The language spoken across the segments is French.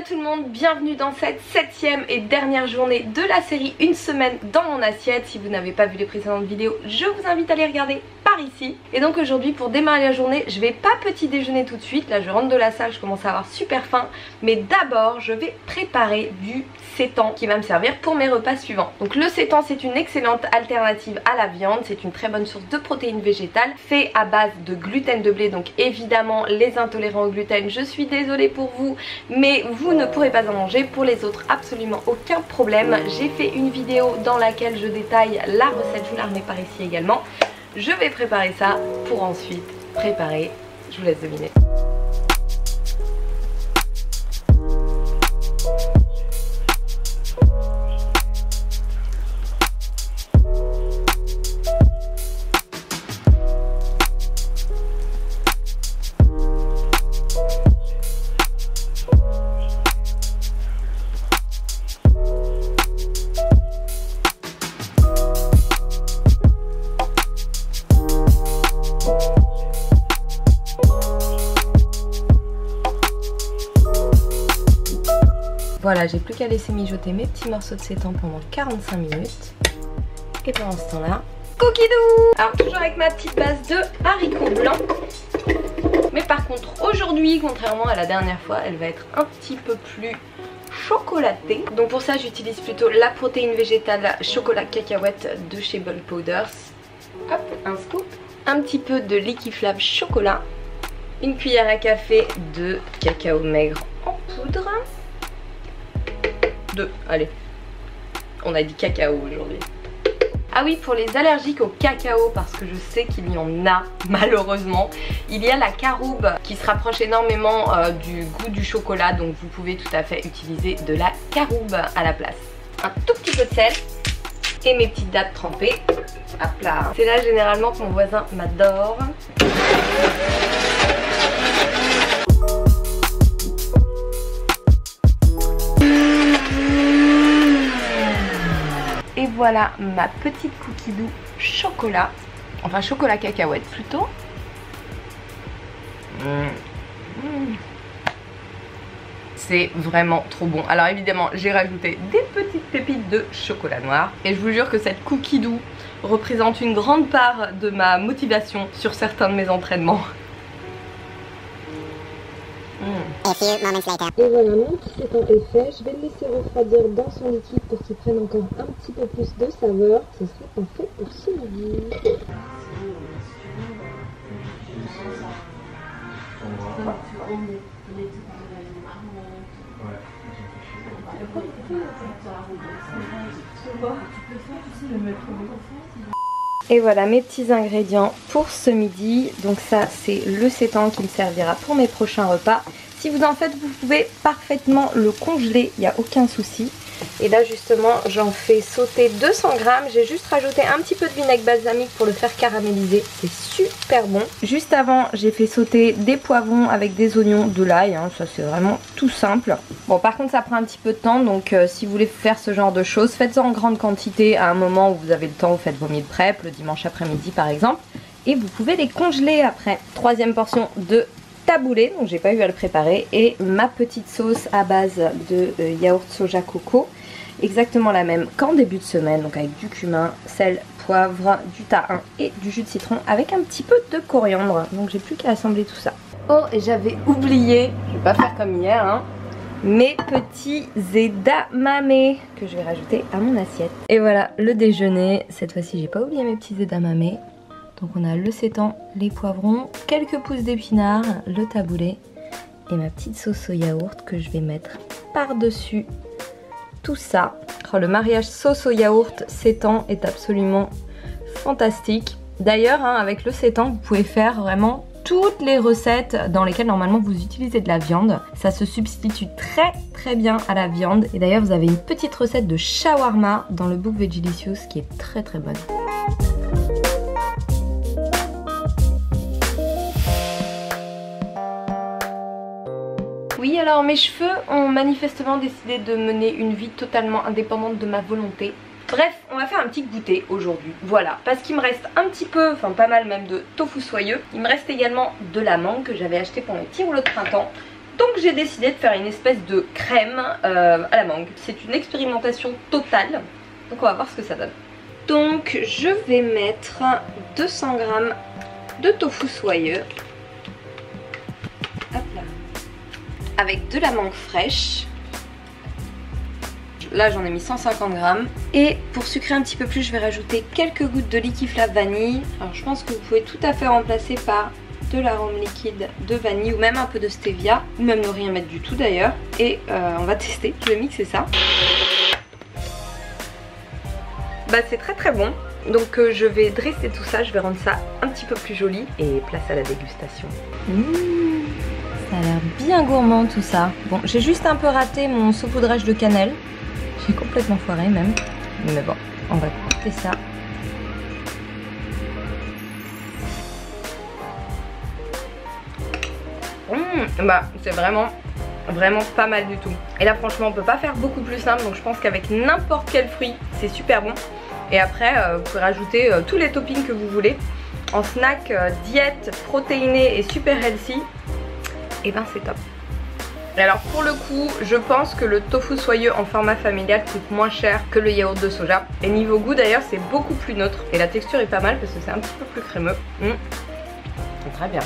tout le monde, bienvenue dans cette 7e et dernière journée de la série Une semaine dans mon assiette. Si vous n'avez pas vu les précédentes vidéos, je vous invite à les regarder par ici. Et donc aujourd'hui, pour démarrer la journée, je vais pas petit déjeuner tout de suite. Là je rentre de la salle, je commence à avoir super faim. Mais d'abord je vais préparer du sétan qui va me servir pour mes repas suivants. Donc le sétan, c'est une excellente alternative à la viande. C'est une très bonne source de protéines végétales, fait à base de gluten de blé. Donc évidemment les intolérants au gluten, je suis désolée pour vous, mais vous ne pourrez pas en manger. Pour les autres, absolument aucun problème. J'ai fait une vidéo dans laquelle je détaille la recette, je vous la remets par ici également. Je vais préparer ça pour ensuite préparer, je vous laisse deviner. Voilà, j'ai plus qu'à laisser mijoter mes petits morceaux de sétan pendant 45 minutes. Et pendant ce temps-là, cookie doux! Alors toujours avec ma petite base de haricots blancs. Mais par contre aujourd'hui, contrairement à la dernière fois, elle va être un petit peu plus chocolatée. Donc pour ça j'utilise plutôt la protéine végétale chocolat cacahuète de chez Bulk Powders. Hop, un scoop. Un petit peu de Liquiflave chocolat. Une cuillère à café de cacao maigre en poudre. Allez, on a dit cacao aujourd'hui. Ah oui, pour les allergiques au cacao, parce que je sais qu'il y en a malheureusement, il y a la caroube qui se rapproche énormément du goût du chocolat, donc vous pouvez tout à fait utiliser de la caroube à la place. Un tout petit peu de sel et mes petites dattes trempées. Hop là, c'est là généralement que mon voisin m'adore. Et voilà ma petite cookie doux chocolat, enfin chocolat cacahuète plutôt. C'est vraiment trop bon. Alors évidemment j'ai rajouté des petites pépites de chocolat noir. Et je vous jure que cette cookie doux représente une grande part de ma motivation sur certains de mes entraînements. Et voilà, mon petit sétan est fait. Je vais le laisser refroidir dans son liquide pour qu'il prenne encore un petit peu plus de saveur. Ce serait parfait pour ce midi. Et voilà mes petits ingrédients pour ce midi. Donc ça c'est le sétan qui me servira pour mes prochains repas. Si vous en faites, vous pouvez parfaitement le congeler, il n'y a aucun souci. Et là justement j'en fais sauter 200 grammes. J'ai juste rajouté un petit peu de vinaigre balsamique pour le faire caraméliser. C'est super bon. Juste avant j'ai fait sauter des poivrons avec des oignons, de l'ail, hein. Ça c'est vraiment tout simple. Bon par contre ça prend un petit peu de temps, donc si vous voulez faire ce genre de choses, faites-en en grande quantité à un moment où vous avez le temps, vous faites vos meal prep, le dimanche après-midi par exemple. Et vous pouvez les congeler après. Troisième portion de taboulé, donc j'ai pas eu à le préparer, et ma petite sauce à base de yaourt soja coco, exactement la même qu'en début de semaine, donc avec du cumin, sel, poivre, du thym et du jus de citron avec un petit peu de coriandre. Donc j'ai plus qu'à assembler tout ça. Oh, et j'avais oublié, je vais pas faire comme hier, hein, mes petits edamame que je vais rajouter à mon assiette. Et voilà le déjeuner. Cette fois-ci j'ai pas oublié mes petits edamame. Donc on a le sétan, les poivrons, quelques pousses d'épinards, le taboulé et ma petite sauce au yaourt que je vais mettre par-dessus tout ça. Oh, le mariage sauce au yaourt sétan est absolument fantastique. D'ailleurs hein, avec le sétan vous pouvez faire vraiment toutes les recettes dans lesquelles normalement vous utilisez de la viande. Ça se substitue très bien à la viande. Et d'ailleurs vous avez une petite recette de shawarma dans le book Vegelicious qui est très bonne. Oui, alors mes cheveux ont manifestement décidé de mener une vie totalement indépendante de ma volonté. Bref, on va faire un petit goûter aujourd'hui, voilà, parce qu'il me reste un petit peu, enfin pas mal même de tofu soyeux. Il me reste également de la mangue que j'avais acheté pour mes petits rouleaux de printemps. Donc j'ai décidé de faire une espèce de crème à la mangue. C'est une expérimentation totale. Donc on va voir ce que ça donne. Donc je vais mettre 200 g de tofu soyeux. Hop là. Avec de la mangue fraîche. Là j'en ai mis 150 g. Et pour sucrer un petit peu plus, je vais rajouter quelques gouttes de liquiflave vanille. Alors je pense que vous pouvez tout à fait remplacer par de l'arôme liquide de vanille ou même un peu de stevia. Ou même ne rien mettre du tout d'ailleurs. Et on va tester, je vais mixer ça. Bah c'est très très bon. Donc je vais dresser tout ça, je vais rendre ça un petit peu plus joli. Et place à la dégustation. Ça a l'air bien gourmand tout ça. Bon, j'ai juste un peu raté mon saupoudrage de cannelle. J'ai complètement foiré même. Mais bon, on va goûter ça. Bah c'est vraiment pas mal du tout. Et là franchement on peut pas faire beaucoup plus simple. Donc je pense qu'avec n'importe quel fruit c'est super bon. Et après vous pouvez rajouter tous les toppings que vous voulez. En snack diète, protéiné et super healthy. Et ben c'est top. Et alors pour le coup je pense que le tofu soyeux en format familial coûte moins cher que le yaourt de soja. Et niveau goût d'ailleurs c'est beaucoup plus neutre. Et la texture est pas mal parce que c'est un petit peu plus crémeux. C'est très bien.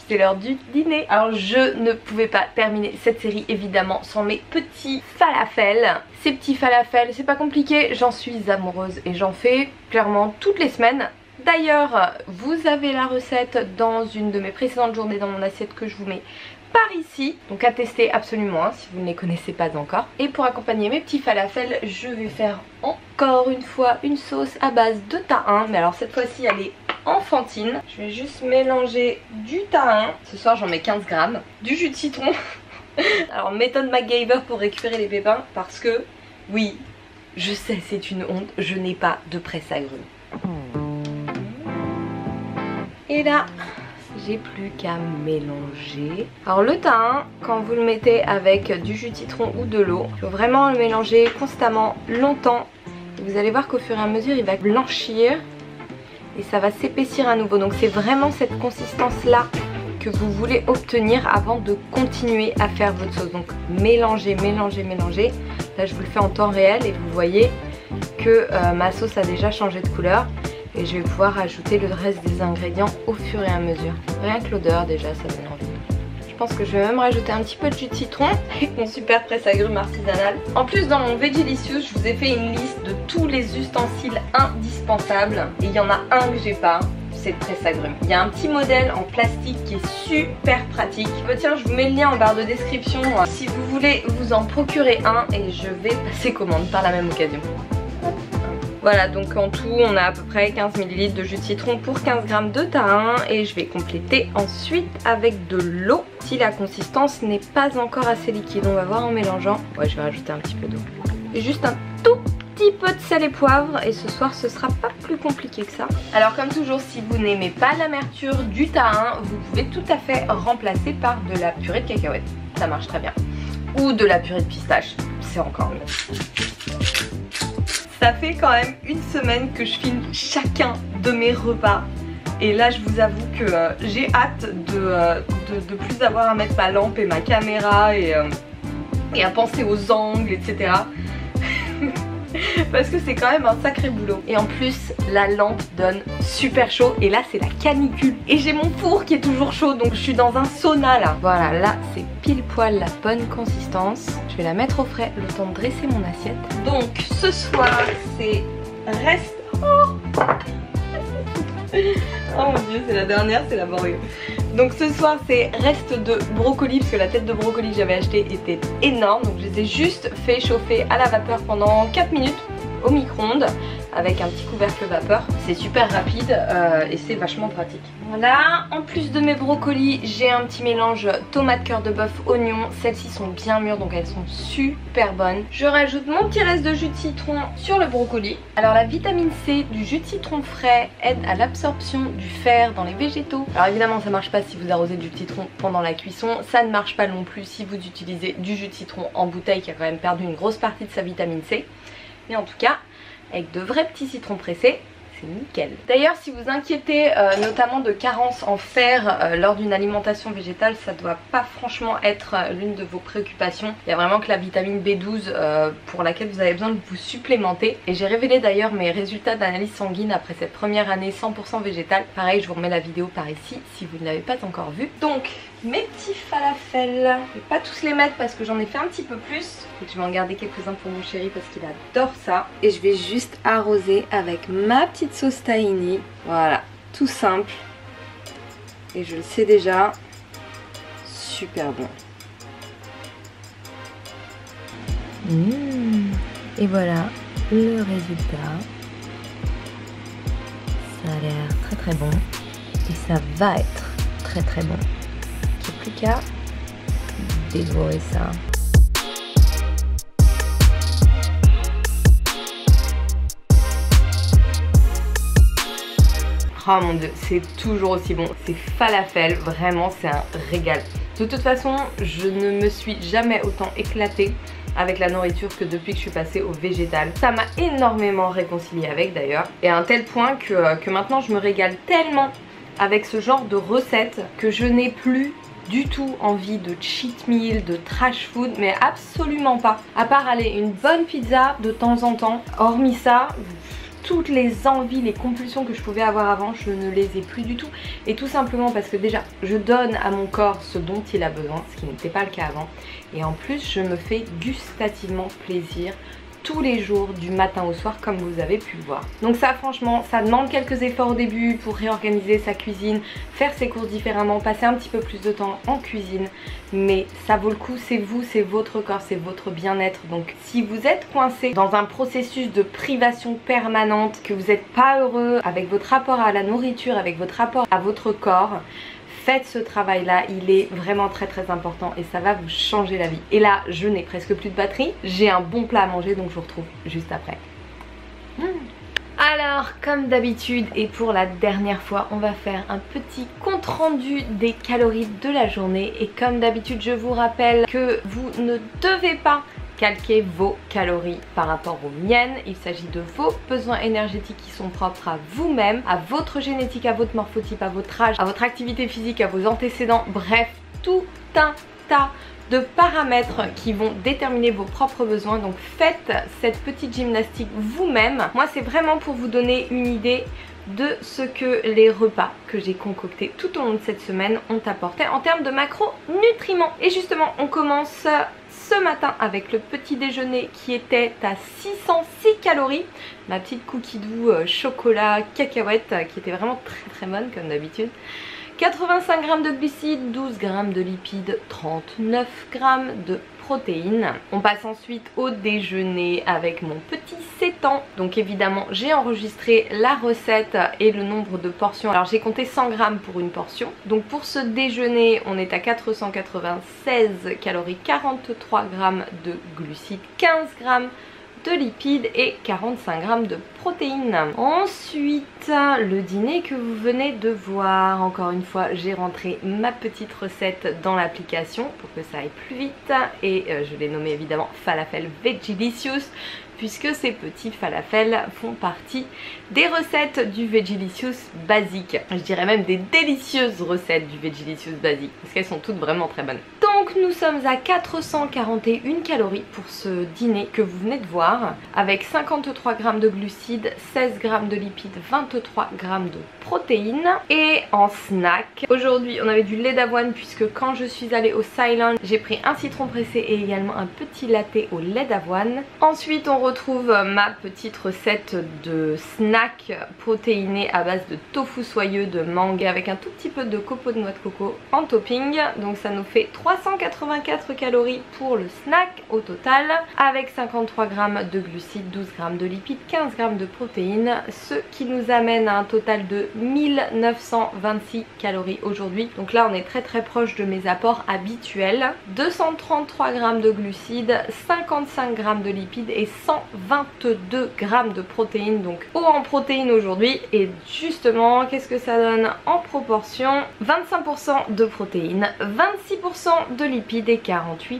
C'est l'heure du dîner. Alors je ne pouvais pas terminer cette série évidemment sans mes petits falafels. Ces petits falafels, c'est pas compliqué, j'en suis amoureuse et j'en fais clairement toutes les semaines. D'ailleurs vous avez la recette dans une de mes précédentes journées dans mon assiette que je vous mets par ici. Donc à tester absolument si vous ne les connaissez pas encore. Et pour accompagner mes petits falafels, je vais faire encore une fois une sauce à base de tahin. Mais alors cette fois-ci elle est enfantine. Je vais juste mélanger du tahin. Ce soir j'en mets 15 g. Du jus de citron. Alors méthode MacGyver pour récupérer les pépins. Parce que oui, je sais c'est une honte, je n'ai pas de presse à grumes. Et là j'ai plus qu'à mélanger. Alors le tahin, quand vous le mettez avec du jus de citron ou de l'eau, il faut vraiment le mélanger constamment, longtemps. Et vous allez voir qu'au fur et à mesure il va blanchir et ça va s'épaissir à nouveau. Donc c'est vraiment cette consistance là que vous voulez obtenir avant de continuer à faire votre sauce. Donc mélangez, mélangez, mélangez. Là je vous le fais en temps réel et vous voyez que ma sauce a déjà changé de couleur. Et je vais pouvoir ajouter le reste des ingrédients au fur et à mesure. Rien que l'odeur déjà ça donne envie. Je pense que je vais même rajouter un petit peu de jus de citron avec mon super presse-agrumes artisanal. En plus dans mon Vegelicious je vous ai fait une liste de tous les ustensiles indispensables. Et il y en a un que j'ai pas, c'est le presse-agrumes. Il y a un petit modèle en plastique qui est super pratique. Tiens, je vous mets le lien en barre de description si vous voulez vous en procurer un. Et je vais passer commande par la même occasion. Voilà, donc en tout on a à peu près 15 ml de jus de citron pour 15 g de tahin. Et je vais compléter ensuite avec de l'eau. Si la consistance n'est pas encore assez liquide, on va voir en mélangeant. Ouais, je vais rajouter un petit peu d'eau. Et juste un tout petit peu de sel et poivre. Et ce soir ce sera pas plus compliqué que ça. Alors comme toujours, si vous n'aimez pas l'amertume du tahin, vous pouvez tout à fait remplacer par de la purée de cacahuètes. Ça marche très bien. Ou de la purée de pistache, c'est encore mieux. Ça fait quand même une semaine que je filme chacun de mes repas. Et là je vous avoue que j'ai hâte de plus avoir à mettre ma lampe et ma caméra et à penser aux angles, etc. Parce que c'est quand même un sacré boulot. Et en plus la lampe donne super chaud. Et là c'est la canicule. Et j'ai mon four qui est toujours chaud. Donc je suis dans un sauna là. Voilà, là c'est pile poil la bonne consistance. Je vais la mettre au frais le temps de dresser mon assiette. Donc ce soir c'est reste... Oh mon dieu, c'est la dernière, c'est laborieux. Donc ce soir c'est reste de brocoli, parce que la tête de brocoli que j'avais acheté était énorme. Donc je les ai juste fait chauffer à la vapeur pendant 4 minutes au micro-ondes avec un petit couvercle vapeur. C'est super rapide et c'est vachement pratique. Voilà, en plus de mes brocolis, j'ai un petit mélange tomate, cœur de bœuf, oignon. Celles-ci sont bien mûres donc elles sont super bonnes. Je rajoute mon petit reste de jus de citron sur le brocoli. Alors la vitamine C du jus de citron frais aide à l'absorption du fer dans les végétaux. Alors évidemment ça marche pas si vous arrosez du jus de citron pendant la cuisson. Ça ne marche pas non plus si vous utilisez du jus de citron en bouteille qui a quand même perdu une grosse partie de sa vitamine C. Mais en tout cas, avec de vrais petits citrons pressés, c'est nickel. D'ailleurs, si vous inquiétez notamment de carence en fer lors d'une alimentation végétale, ça doit pas franchement être l'une de vos préoccupations. Il y a vraiment que la vitamine B12 pour laquelle vous avez besoin de vous supplémenter. Et j'ai révélé d'ailleurs mes résultats d'analyse sanguine après cette première année 100% végétale. Pareil, je vous remets la vidéo par ici si vous ne l'avez pas encore vue. Donc, mes petits falafels, je vais pas tous les mettre parce que j'en ai fait un petit peu plus. Et je vais en garder quelques-uns pour mon chéri parce qu'il adore ça. Et je vais juste arroser avec ma petite sauce tahini. Voilà, tout simple. Et je le sais déjà, super bon. Et voilà le résultat. Ça a l'air très très bon. Et ça va être très très bon. Il n'y a plus qu'à dévorer ça. Oh mon dieu, c'est toujours aussi bon. C'est falafel, vraiment c'est un régal. De toute façon, je ne me suis jamais autant éclatée avec la nourriture que depuis que je suis passée au végétal. Ça m'a énormément réconciliée avec d'ailleurs. Et à un tel point que maintenant je me régale tellement avec ce genre de recettes que je n'ai plus du tout envie de cheat meal, de trash food, mais absolument pas. À part aller une bonne pizza de temps en temps. Hormis ça, toutes les envies, les compulsions que je pouvais avoir avant, je ne les ai plus du tout. Et tout simplement parce que déjà, je donne à mon corps ce dont il a besoin, ce qui n'était pas le cas avant. Et en plus, je me fais gustativement plaisir tous les jours du matin au soir comme vous avez pu le voir. Donc ça franchement ça demande quelques efforts au début pour réorganiser sa cuisine, faire ses courses différemment, passer un petit peu plus de temps en cuisine, mais ça vaut le coup, c'est vous, c'est votre corps, c'est votre bien-être. Donc si vous êtes coincé dans un processus de privation permanente, que vous n'êtes pas heureux avec votre rapport à la nourriture, avec votre rapport à votre corps, faites ce travail là, il est vraiment très très important et ça va vous changer la vie. Et là je n'ai presque plus de batterie, j'ai un bon plat à manger donc je vous retrouve juste après. Alors comme d'habitude et pour la dernière fois, on va faire un petit compte rendu des calories de la journée. Et comme d'habitude je vous rappelle que vous ne devez pas calquer vos calories par rapport aux miennes. Il s'agit de vos besoins énergétiques qui sont propres à vous-même, à votre génétique, à votre morphotype, à votre âge, à votre activité physique, à vos antécédents, bref, tout un tas de paramètres qui vont déterminer vos propres besoins. Donc faites cette petite gymnastique vous-même. Moi c'est vraiment pour vous donner une idée de ce que les repas que j'ai concoctés tout au long de cette semaine ont apporté en termes de macronutriments. Et justement on commence ce matin avec le petit déjeuner qui était à 606 calories. Ma petite cookie doux chocolat cacahuète qui était vraiment très très bonne comme d'habitude. 85 g de glucides, 12 g de lipides, 39 g de protéines. On passe ensuite au déjeuner avec mon petit sétan. Donc évidemment j'ai enregistré la recette et le nombre de portions. Alors j'ai compté 100 g pour une portion. Donc pour ce déjeuner on est à 496 calories, 43 g de glucides, 15 g de lipides et 45 g de protéines. Ensuite, le dîner que vous venez de voir. Encore une fois, j'ai rentré ma petite recette dans l'application pour que ça aille plus vite. Et je l'ai nommé évidemment Falafel Vegilicious, puisque ces petits falafels font partie des recettes du Vegilicious basique. Je dirais même des délicieuses recettes du Vegilicious basique, parce qu'elles sont toutes vraiment très bonnes. Donc nous sommes à 441 calories pour ce dîner que vous venez de voir, avec 53 g de glucides, 16 g de lipides, 23 g de protéines. Et en snack, aujourd'hui on avait du lait d'avoine, puisque quand je suis allée au Cylon, j'ai pris un citron pressé et également un petit latte au lait d'avoine. Ensuite on retrouve ma petite recette de snack protéiné à base de tofu soyeux, de mangue avec un tout petit peu de copeaux de noix de coco en topping. Donc ça nous fait 384 calories pour le snack au total, avec 53 g de glucides, 12 g de lipides, 15 g de protéines, ce qui nous amène à un total de 1926 calories aujourd'hui. Donc là on est très très proche de mes apports habituels. 233 g de glucides, 55 g de lipides et 122 g de protéines, donc haut en protéines aujourd'hui. Et justement qu'est-ce que ça donne en proportion? 25% de protéines, 26% de lipides et 48%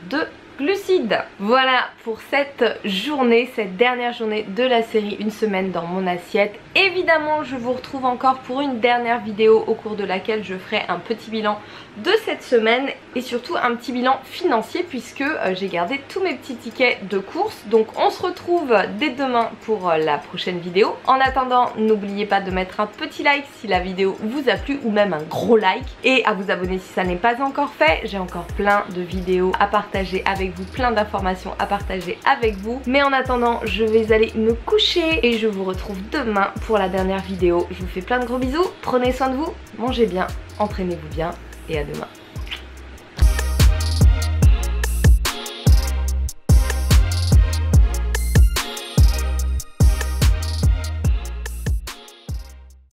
de glucides. Voilà pour cette journée, cette dernière journée de la série Une semaine dans mon assiette. Évidemment je vous retrouve encore pour une dernière vidéo au cours de laquelle je ferai un petit bilan de cette semaine et surtout un petit bilan financier puisque j'ai gardé tous mes petits tickets de course. Donc on se retrouve dès demain pour la prochaine vidéo. En attendant, n'oubliez pas de mettre un petit like si la vidéo vous a plu ou même un gros like et à vous abonner si ça n'est pas encore fait. J'ai encore plein de vidéos à partager avec vous, plein d'informations à partager avec vous. Mais en attendant, je vais aller me coucher et je vous retrouve demain pour la dernière vidéo. Je vous fais plein de gros bisous, prenez soin de vous, mangez bien, entraînez-vous bien et à demain.